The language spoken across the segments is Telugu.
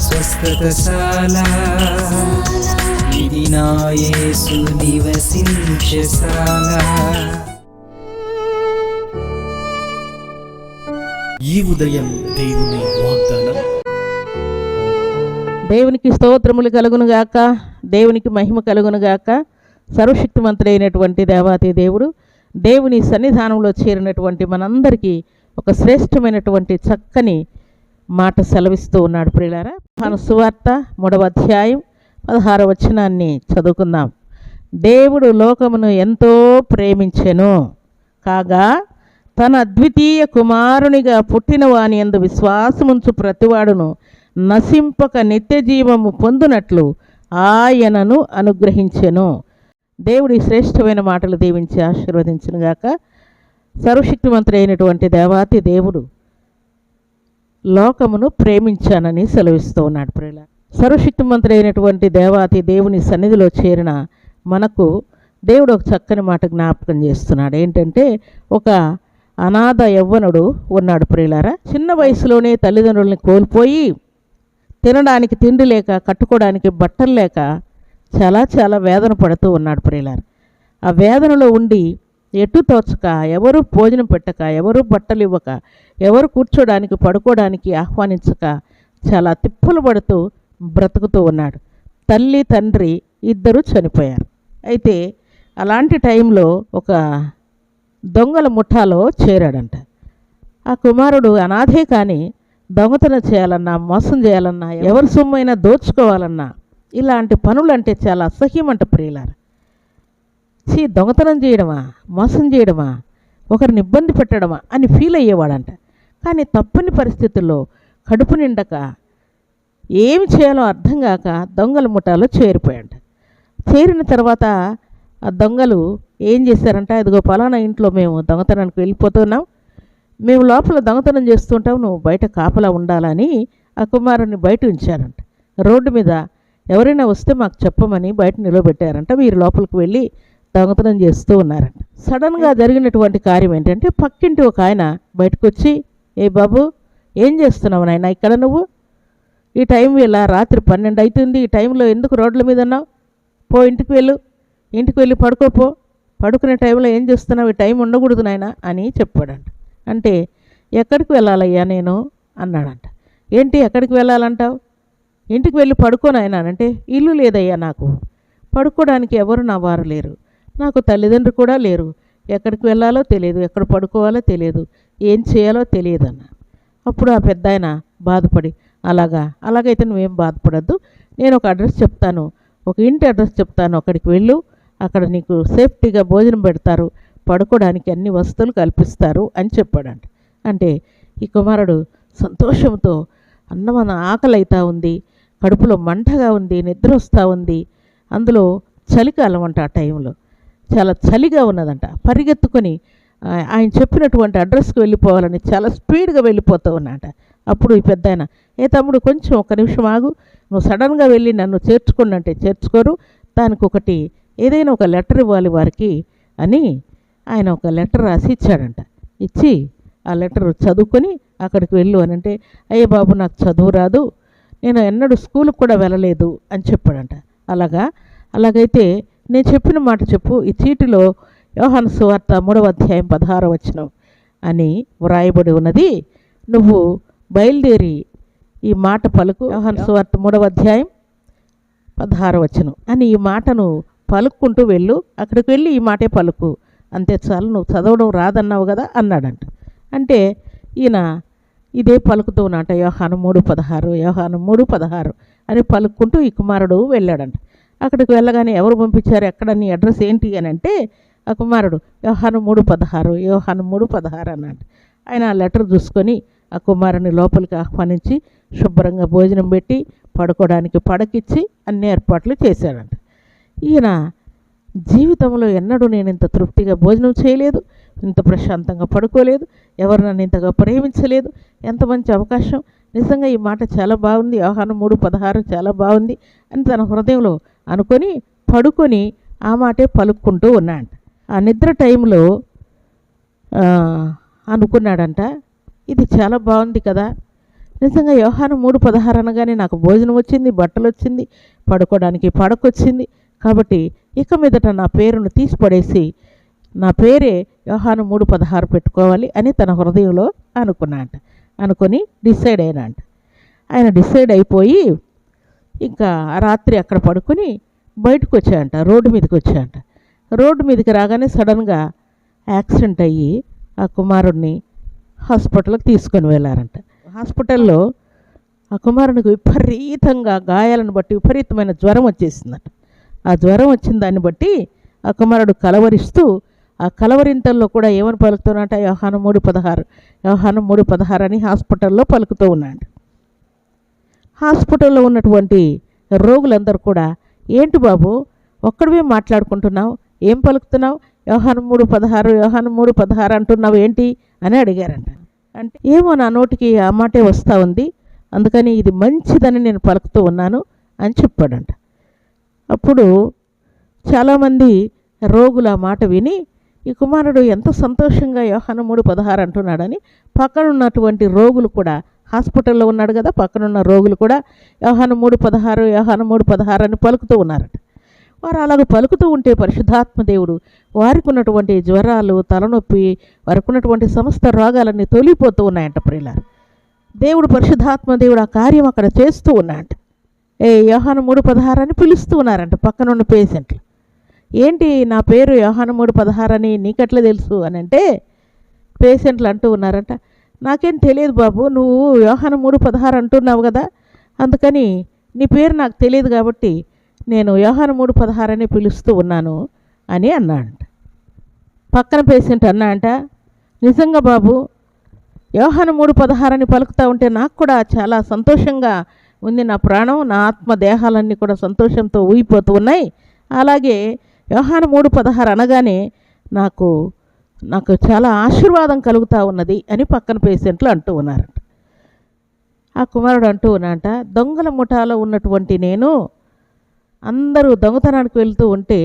స్వస్థతశాల ఇది నా యేసు నివసించశాల. ఈ ఉదయం దేవుని వాగ్దానం. దేవునికి స్తోత్రములు కలుగునుగాక, దేవునికి మహిమ కలుగునుగాక. సర్వశక్తిమంతుడైనటువంటి దేవాతి దేవుడు దేవుని సన్నిధానంలో చేరినటువంటి మనందరికీ ఒక శ్రేష్టమైనటువంటి చక్కని మాట సెలవిస్తూ ఉన్నాడు. ప్రియులారా, యోహాను సువార్త 3వ అధ్యాయం 16వ వచనాన్ని చదువుకుందాం. దేవుడు లోకమును ఎంతో ప్రేమించెను, కాగా తన అద్వితీయ కుమారునిగా పుట్టిన వాని యందు విశ్వాసముంచు ప్రతివాడును నశింపక నిత్య జీవము పొందునట్లు ఆయనను అనుగ్రహించెను. దేవుడి శ్రేష్టమైన మాటలు దీవించి ఆశీర్వదించునుగాక. సర్వశక్తిమంతుడైనటువంటి దేవాతి దేవుడు లోకమును ప్రేమించానని సెలవిస్తూ ఉన్నాడు. ప్రియుల, సర్వశక్తిమంతుడైనటువంటి దేవాతి దేవుని సన్నిధిలో చేరిన మనకు దేవుడు ఒక చక్కని మాట జ్ఞాపకం చేస్తున్నాడు. ఏంటంటే, ఒక అనాథ యవ్వనుడు ఉన్నాడు. ప్రియులారా, చిన్న వయసులోనే తల్లిదండ్రుల్ని కోల్పోయి తినడానికి తిండి లేక, కట్టుకోవడానికి బట్టలు లేక చాలా వేదన పడుతూ ఉన్నాడు. ప్రియులారా, ఆ వేదనలో ఉండి ఎటు తోచక, ఎవరు భోజనం పెట్టక, ఎవరు బట్టలు ఇవ్వక, ఎవరు కూర్చోడానికి పడుకోవడానికి ఆహ్వానించక చాలా తిప్పలు పడుతూ బ్రతుకుతూ ఉన్నాడు. తల్లి తండ్రి ఇద్దరు చనిపోయారు. అయితే అలాంటి టైంలో ఒక దొంగల ముఠాలో చేరాడంట. ఆ కుమారుడు అనాథే కానీ దొంగతనం చేయాలన్నా, మోసం చేయాలన్నా, ఎవరి సొమ్మైనా దోచుకోవాలన్నా ఇలాంటి పనులంటే చాలా అసహ్యమంట. ప్రియులారా, దొంగతనం చేయడమా, మోసం చేయడమా, ఒకరిని ఇబ్బంది పెట్టడమా అని ఫీల్ అయ్యేవాడంట. కానీ తప్పని పరిస్థితుల్లో కడుపు నిండక ఏమి చేయాలో అర్థం కాక దొంగల ముఠాలో చేరిపోయాడు. చేరిన తర్వాత ఆ దొంగలు ఏం చేశారంట, ఇదిగో పలానా ఇంట్లో మేము దొంగతనానికి వెళ్ళిపోతున్నాం, మేము లోపల దొంగతనం చేస్తుంటాం, నువ్వు బయట కాపలా ఉండాలని ఆ కుమారుని బయట ఉంచారంట. రోడ్డు మీద ఎవరైనా వస్తే మాకు చెప్పమని బయట నిలబెట్టారంట. వీరు లోపలికి వెళ్ళి దొంగతనం చేస్తూ ఉన్నారంట. సడన్గా జరిగినటువంటి కార్యం ఏంటంటే, పక్కింటి ఒక ఆయన బయటకు వచ్చి, ఏ బాబు, ఏం చేస్తున్నావు నాయన ఇక్కడ నువ్వు? ఈ టైం ఇలా రాత్రి 12 అవుతుంది, ఈ టైంలో ఎందుకు రోడ్ల మీద ఉన్నావు? పో, ఇంటికి వెళ్ళి పడుకోపో, పడుకునే టైంలో ఏం చేస్తున్నావు? ఈ టైం ఉండకూడదు నాయన అని చెప్పాడంట. అంటే, ఎక్కడికి వెళ్ళాలయ్యా నేను అన్నాడంట. ఏంటి ఎక్కడికి వెళ్ళాలంటావు? ఇంటికి వెళ్ళి పడుకోనాయన అంటే, ఇల్లు లేదయ్యా నాకు, పడుకోవడానికి ఎవరు నా వారు లేరు, నాకు తల్లిదండ్రులు కూడా లేరు, ఎక్కడికి వెళ్ళాలో తెలియదు, ఎక్కడ పడుకోవాలో తెలియదు, ఏం చేయాలో తెలియదు అన్న. అప్పుడు ఆ పెద్ద ఆయన బాధపడి, అలాగైతే నువ్వేం బాధపడద్దు, నేను ఒక అడ్రస్ చెప్తాను, ఒక ఇంటి అడ్రస్ చెప్తాను, అక్కడికి వెళ్ళు, అక్కడ నీకు సేఫ్టీగా భోజనం పెడతారు, పడుకోవడానికి అన్ని వస్తువులు కల్పిస్తారు అని చెప్పాడంట. అంటే ఈ కుమారుడు సంతోషంతో, అన్నం ఆకలి అవుతూ ఉంది, కడుపులో మంటగా ఉంది, నిద్ర వస్తూ ఉంది, అందులో చలికాలం అంట. ఆ టైంలో చాలా చలిగా ఉన్నదంట. పరిగెత్తుకొని ఆయన చెప్పినటువంటి అడ్రస్కి వెళ్ళిపోవాలని చాలా స్పీడ్గా వెళ్ళిపోతూ ఉన్నాట. అప్పుడు ఈ పెద్ద ఆయన, ఏ తమ్ముడు, కొంచెం ఒక నిమిషం ఆగు, నువ్వు సడన్గా వెళ్ళి నన్ను చేర్చుకోండి అంటే చేర్చుకోరు, దానికి ఒకటి ఏదైనా ఒక లెటర్ ఇవ్వాలి వారికి అని ఆయన ఒక లెటర్ రాసి ఇచ్చాడంట. ఇచ్చి ఆ లెటర్ చదువుకొని అక్కడికి వెళ్ళు అని అంటే, అయ్యే బాబు, నాకు చదువు రాదు, నేను ఎన్నడూ స్కూల్కి కూడా వెళ్ళలేదు అని చెప్పాడంట. అలాగైతే నేను చెప్పిన మాట చెప్పు, ఈ చీటిలో యోహాను సువార్త 3వ అధ్యాయం 16వ వచనం అని వ్రాయబడి ఉన్నది, నువ్వు బయలుదేరి ఈ మాట పలుకు. యోహాను సువార్త 3వ అధ్యాయం 16వ వచనం అని ఈ మాటను పలుక్కుంటూ వెళ్ళు, అక్కడికి వెళ్ళి ఈ మాటే పలుకు, అంతే చాలు, నువ్వు చదవడం రాదన్నావు కదా అన్నాడంట. అంటే ఈయన ఇదే పలుకుతూ ఉన్నట, యోహాను 3:16 అని పలుక్కుంటూ ఈ కుమారుడు వెళ్ళాడంట. అక్కడికి వెళ్ళగానే ఎవరు పంపించారు, ఎక్కడ, నీ అడ్రస్ ఏంటి అని అంటే, ఆ కుమారుడు యోహాను 3:16 అన్నాడు. ఆయన ఆ లెటర్ చూసుకొని ఆ కుమారుని లోపలికి ఆహ్వానించి శుభ్రంగా భోజనం పెట్టి పడుకోవడానికి పడకిచ్చి అన్ని ఏర్పాట్లు చేశాడంట. ఈయన జీవితంలో ఎన్నడూ నేను ఇంత తృప్తిగా భోజనం చేయలేదు, ఇంత ప్రశాంతంగా పడుకోలేదు, ఎవరు నన్ను ఇంతగా ప్రేమించలేదు, ఎంత మంచి అవకాశం, నిజంగా ఈ మాట చాలా బాగుంది, యోహాను 3:16 చాలా బాగుంది అని తన హృదయంలో అనుకొని పడుకొని ఆ మాటే పలుక్కుంటూ ఉన్నాడు. ఆ నిద్ర టైంలో అనుకున్నాడంట, ఇది చాలా బాగుంది కదా, నిజంగా యోహాను 3:16 అనగానే నాకు భోజనం వచ్చింది, బట్టలు వచ్చింది, పడుకోవడానికి పడకొచ్చింది. కాబట్టి ఇక మీదట నా పేరును తీసి పడేసి నా పేరే యోహాను 3:16 పెట్టుకోవాలి అని తన హృదయంలో అనుకొని డిసైడ్ అయినాంట. ఆయన డిసైడ్ అయిపోయి ఇంకా ఆ రాత్రి అక్కడ పడుకొని బయటకు వచ్చాయంట, రోడ్డు మీదకి వచ్చాయంట. రోడ్డు మీదకి రాగానే సడన్గా యాక్సిడెంట్ అయ్యి ఆ కుమారుడిని హాస్పిటల్కి తీసుకొని వెళ్ళారంట. హాస్పిటల్లో ఆ కుమారునికి విపరీతంగా గాయాలను బట్టి విపరీతమైన జ్వరం వచ్చేసిందట. ఆ జ్వరం వచ్చిన దాన్ని బట్టి ఆ కుమారుడు కలవరిస్తూ ఆ కలవరింతల్లో కూడా ఏమని పలుకుతున్నట్ట, యోహాను 3:16 అని హాస్పిటల్లో పలుకుతూ ఉన్నాడు. హాస్పిటల్లో ఉన్నటువంటి రోగులందరూ కూడా, ఏంటి బాబు ఒక్కడివే మాట్లాడుకుంటున్నావు, ఏం పలుకుతున్నావు, యోహాను 3:16 అంటున్నావు ఏంటి అని అడిగారంట. అంటే ఏమో నా నోటికి ఆ మాటే వస్తూ ఉంది, అందుకని ఇది మంచిదని నేను పలుకుతూ ఉన్నాను అని చెప్పాడంట. అప్పుడు చాలామంది రోగులు ఆ మాట విని ఈ కుమారుడు ఎంత సంతోషంగా యోహాను 3:16 అంటున్నాడని పక్కన ఉన్నటువంటి రోగులు కూడా, హాస్పిటల్లో ఉన్నాడు కదా, పక్కనున్న రోగులు కూడా యోహాను 3:16 అని పలుకుతూ ఉన్నారట. వారు అలాగ పలుకుతూ ఉంటే పరిశుద్ధాత్మ దేవుడు వారికి ఉన్నటువంటి జ్వరాలు, తలనొప్పి, వారికి ఉన్నటువంటి సమస్త రోగాలన్నీ తొలిపోతూ ఉన్నాయంట. ప్రియులారా, దేవుడు పరిశుద్ధాత్మ దేవుడు ఆ కార్యం అక్కడ చేస్తూ ఉన్నాయంట. యోహాను 3:16 అని పిలుస్తూ ఉన్నారంట పక్కనున్న పేషెంట్లు. ఏంటి నా పేరు యోహాను 3:16 అని నీకట్లా తెలుసు అని అంటే పేషెంట్లు అంటూ ఉన్నారంట, నాకేం తెలియదు బాబు, నువ్వు యోహాను 3:16 అంటున్నావు కదా, అందుకని నీ పేరు నాకు తెలియదు కాబట్టి నేను యోహాను 3:16 అని పిలుస్తూ ఉన్నాను అని అన్నాడంట. పక్కన పేషెంట్ అన్నాడంట, నిజంగా బాబు యోహాను 3:16 అని పలుకుతూ ఉంటే నాకు కూడా చాలా సంతోషంగా ఉంది, నా ప్రాణం, నా ఆత్మ, దేహాలన్నీ కూడా సంతోషంతో ఊగిపోతూ ఉన్నాయి. అలాగే యోహాను 3:16 అనగానే నాకు చాలా ఆశీర్వాదం కలుగుతూ ఉన్నది అని పక్కన పేషెంట్లు అంటూ ఉన్నారంట. ఆ కుమారుడు అంటూ ఉన్నాడంట, దొంగల ముఠాలో ఉన్నటువంటి నేను అందరూ దొంగతనానికి వెళ్తూ ఉంటే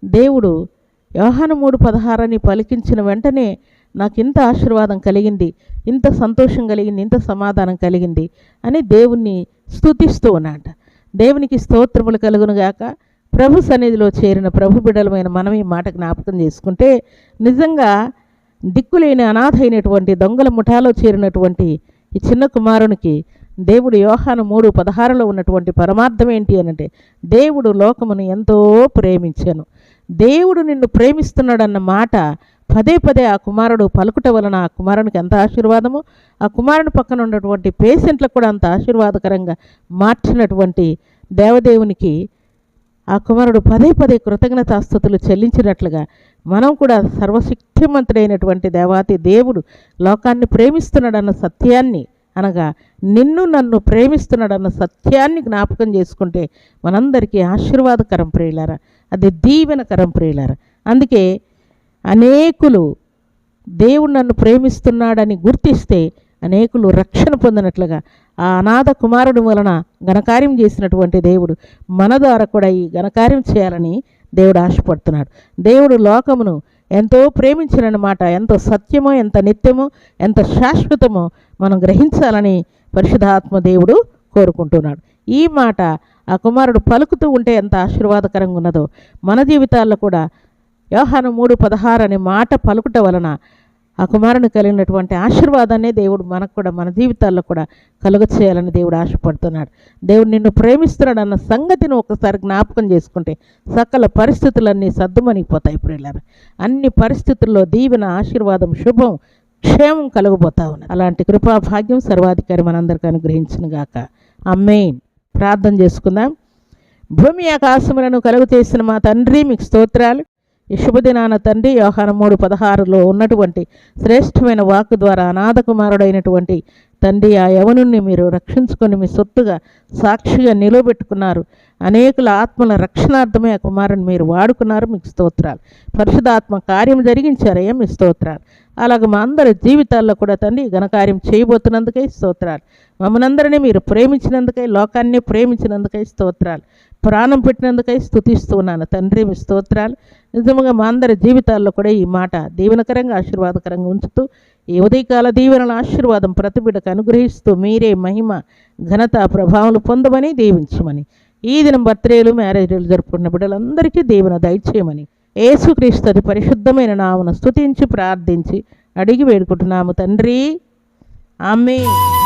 దేవుడు యోహాను 3:16 అని పలికించిన వెంటనే నాకు ఇంత ఆశీర్వాదం కలిగింది, ఇంత సంతోషం కలిగింది, ఇంత సమాధానం కలిగింది అని దేవుణ్ణి స్తుతిస్తూ ఉన్నాడంట. దేవునికి స్తోత్రములు కలుగునుగాక. ప్రభు సన్నిధిలో చేరిన ప్రభు బిడ్డలమైన మనం ఈ మాట జ్ఞాపకం చేసుకుంటే, నిజంగా దిక్కులేని అనాథ అయినటువంటి దొంగల ముఠాలో చేరినటువంటి ఈ చిన్న కుమారునికి దేవుడు యోహాను 3:16లో ఉన్నటువంటి పరమార్థం ఏంటి అనంటే, దేవుడు లోకమును ఎంతో ప్రేమించాను. దేవుడు నిన్ను ప్రేమిస్తున్నాడన్న మాట పదే పదే ఆ కుమారుడు పలుకుట వలన ఆ కుమారునికి ఎంత ఆశీర్వాదము, ఆ కుమారుని పక్కన ఉన్నటువంటి పేషెంట్లకు కూడా అంత ఆశీర్వాదకరంగా మార్చినటువంటి దేవదేవునికి ఆ కుమారుడు పదే పదే కృతజ్ఞతాస్తుతులు చెల్లించినట్లుగా మనం కూడా సర్వశక్తిమంతుడైనటువంటి దేవాతి దేవుడు లోకాన్ని ప్రేమిస్తున్నాడన్న సత్యాన్ని, అనగా నిన్ను నన్ను ప్రేమిస్తున్నాడన్న సత్యాన్ని జ్ఞాపకం చేసుకుంటే మనందరికీ ఆశీర్వాదకరం ప్రియులారా, అది దీవెనకరం ప్రియులారా. అందుకే అనేకులు దేవుడు నన్ను ప్రేమిస్తున్నాడని గుర్తిస్తే అనేకులు రక్షణ పొందినట్లుగా ఆ అనాథ కుమారుడు వలన ఘనకార్యం చేసినటువంటి దేవుడు మన ద్వారా కూడా ఈ ఘనకార్యం చేయాలని దేవుడు ఆశపడుతున్నాడు. దేవుడు లోకమును ఎంతో ప్రేమించినమాట ఎంత సత్యమో, ఎంత నిత్యమో, ఎంత శాశ్వతమో మనం గ్రహించాలని పరిశుద్ధాత్మ దేవుడు కోరుకుంటున్నాడు. ఈ మాట ఆ కుమారుడు పలుకుతూ ఉంటే ఎంత ఆశీర్వాదకరంగా ఉన్నదో మన జీవితాల్లో కూడా యోహాను 3:16 అనే మాట పలుకుట వలన ఆ కుమారుని కలిగినటువంటి ఆశీర్వాదాన్ని దేవుడు మనకు కూడా మన జీవితాల్లో కూడా కలుగ చేయాలని దేవుడు ఆశపడుతున్నాడు. దేవుడు నిన్ను ప్రేమిస్తున్నాడు అన్న సంగతిని ఒకసారి జ్ఞాపకం చేసుకుంటే సకల పరిస్థితులన్నీ సద్దుమణిగిపోతాయి ప్రియులారా. అన్ని పరిస్థితుల్లో దీవెన, ఆశీర్వాదం, శుభం, క్షేమం కలుగబోతా ఉన్నాయి. అలాంటి కృపా భాగ్యం సర్వాధికారి మనందరికీ అనుగ్రహించును గాక. ఆమేన్. ప్రార్థన చేసుకుందాం. భూమి ఆకాశములను కలుగు చేసిన మా తండ్రి, మీకు స్తోత్రాలు. ఈ శుభదినాన తండ్రి, యోహాను 3:16లో ఉన్నటువంటి శ్రేష్టమైన వాక్కు ద్వారా అనాథ కుమారుడైనటువంటి తండ్రి ఆ యవనుణ్ణి మీరు రక్షించుకొని మీ సొత్తుగా సాక్షిగా నిలబెట్టుకున్నారు. అనేకుల ఆత్మల రక్షణార్థమే ఆ కుమారుని మీరు వాడుకున్నారు. మీకు స్తోత్రాలు. పరిశుద్ధాత్మ కార్యం జరిగించారయ్యా, మీ స్తోత్రాలు. అలాగే మా అందరి జీవితాల్లో కూడా తండ్రి ఘనకార్యం చేయబోతున్నందుకై స్తోత్రాలు. మమ్మల్నందరినీ మీరు ప్రేమించినందుకై, లోకాన్ని ప్రేమించినందుకై స్తోత్రాలు. ప్రాణం పెట్టినందుకై స్తుతిస్తూ ఉన్నాను తండ్రి, మీ స్తోత్రాలు. నిజంగా మా అందరి జీవితాల్లో కూడా ఈ మాట దీవెనకరంగా, ఆశీర్వాదకరంగా ఉంచుతూ ఈ ఉదయకాల దీవెనల ఆశీర్వాదం ప్రతి బిడ్డకు అనుగ్రహిస్తూ మీరే మహిమ ఘనత ప్రభావాలు పొందమని దీవించమని, ఈ దినం బర్త్డేలు మ్యారేజ్లు జరుపుకున్న బిడ్డలందరికీ దీవెన దయచేయమని యేసుక్రీస్తు అతి పరిశుద్ధమైన నామమున స్తుతించి ప్రార్థించి అడిగి వేడుకుంటున్నాము తండ్రి. ఆమేన్.